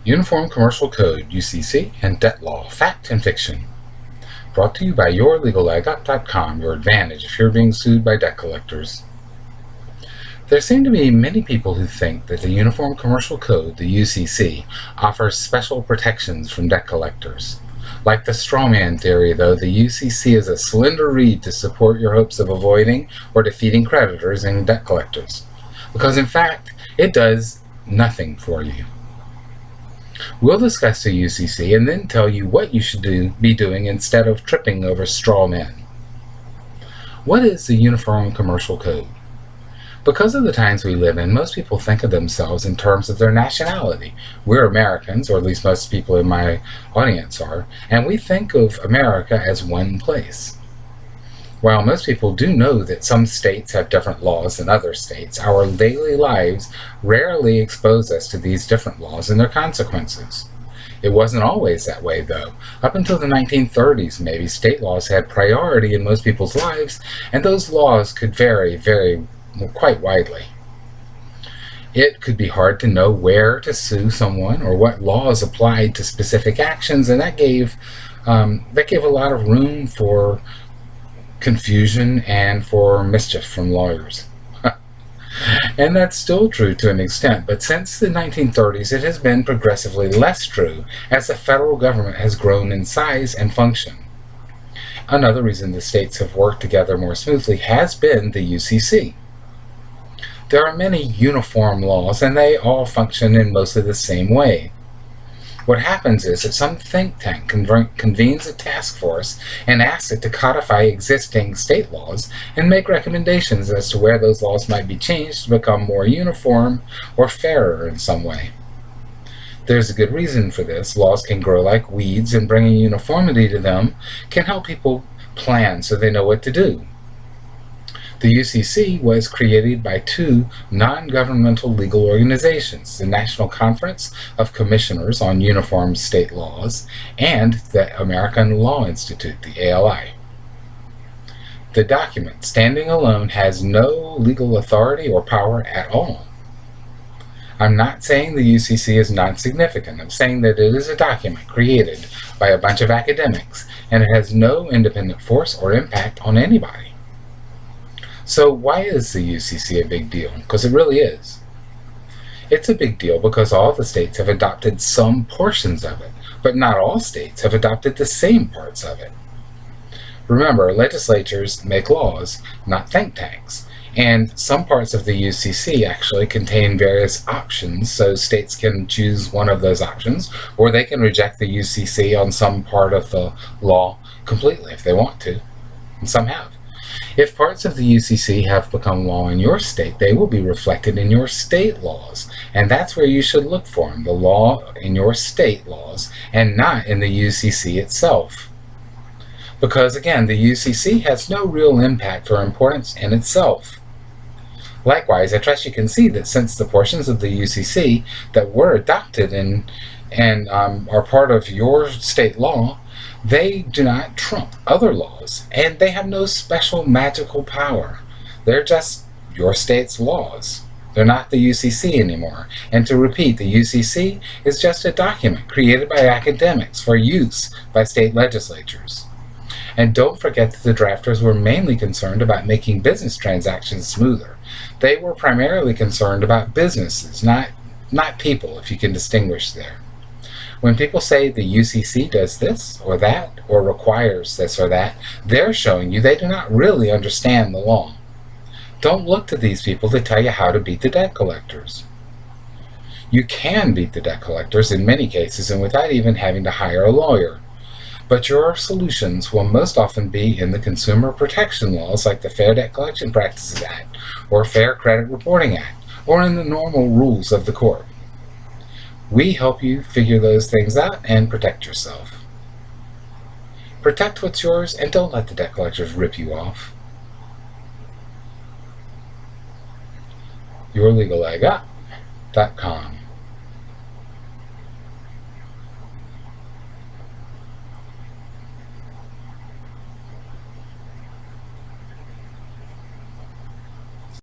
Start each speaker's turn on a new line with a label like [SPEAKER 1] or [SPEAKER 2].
[SPEAKER 1] Uniform Commercial Code, UCC, and Debt Law, Fact and Fiction. Brought to you by yourlegalagot.com, your advantage if you're being sued by debt collectors. There seem to be many people who think that the Uniform Commercial Code, the UCC, offers special protections from debt collectors. Like the strawman theory, though, the UCC is a slender reed to support your hopes of avoiding or defeating creditors and debt collectors. Because in fact, it does nothing for you. We'll discuss the UCC and then tell you what you should be doing instead of tripping over straw men. What is the Uniform Commercial Code? Because of the times we live in, most people think of themselves in terms of their nationality. We're Americans, or at least most people in my audience are, and we think of America as one place. While most people do know that some states have different laws than other states, our daily lives rarely expose us to these different laws and their consequences. It wasn't always that way, though. Up until the 1930s, maybe, state laws had priority in most people's lives, and those laws could vary quite widely. It could be hard to know where to sue someone or what laws applied to specific actions, and that gave a lot of room for confusion and for mischief from lawyers. And that's still true to an extent, but since the 1930s it has been progressively less true as the federal government has grown in size and function. Another reason the states have worked together more smoothly has been the UCC. There are many uniform laws, and they all function in mostly the same way. What happens is that some think tank convenes a task force and asks it to codify existing state laws and make recommendations as to where those laws might be changed to become more uniform or fairer in some way. There's a good reason for this. Laws can grow like weeds, and bringing uniformity to them can help people plan so they know what to do. The UCC was created by two non-governmental legal organizations, the National Conference of Commissioners on Uniform State Laws and the American Law Institute, the ALI. The document, standing alone, has no legal authority or power at all. I'm not saying the UCC is not significant. I'm saying that it is a document created by a bunch of academics, and it has no independent force or impact on anybody. So why is the UCC a big deal? Because it really is. It's a big deal because all the states have adopted some portions of it, but not all states have adopted the same parts of it. Remember, legislatures make laws, not think tanks, and some parts of the UCC actually contain various options, so states can choose one of those options, or they can reject the UCC on some part of the law completely if they want to, and some have. If parts of the UCC have become law in your state, they will be reflected in your state laws, and that's where you should look for them, the law in your state laws, and not in the UCC itself. Because again, the UCC has no real impact or importance in itself. Likewise, I trust you can see that since the portions of the UCC that were adopted and are part of your state law, they do not trump other laws, and they have no special magical power. They're just your state's laws. They're not the UCC anymore. And to repeat, the UCC is just a document created by academics for use by state legislatures. And don't forget that the drafters were mainly concerned about making business transactions smoother. They were primarily concerned about businesses, not people, if you can distinguish there. When people say the UCC does this or that, or requires this or that, they're showing you they do not really understand the law. Don't look to these people to tell you how to beat the debt collectors. You can beat the debt collectors in many cases and without even having to hire a lawyer. But your solutions will most often be in the consumer protection laws like the Fair Debt Collection Practices Act or Fair Credit Reporting Act, or in the normal rules of the court. We help you figure those things out and protect yourself. Protect what's yours and don't let the debt collectors rip you off. yourlegalagot.com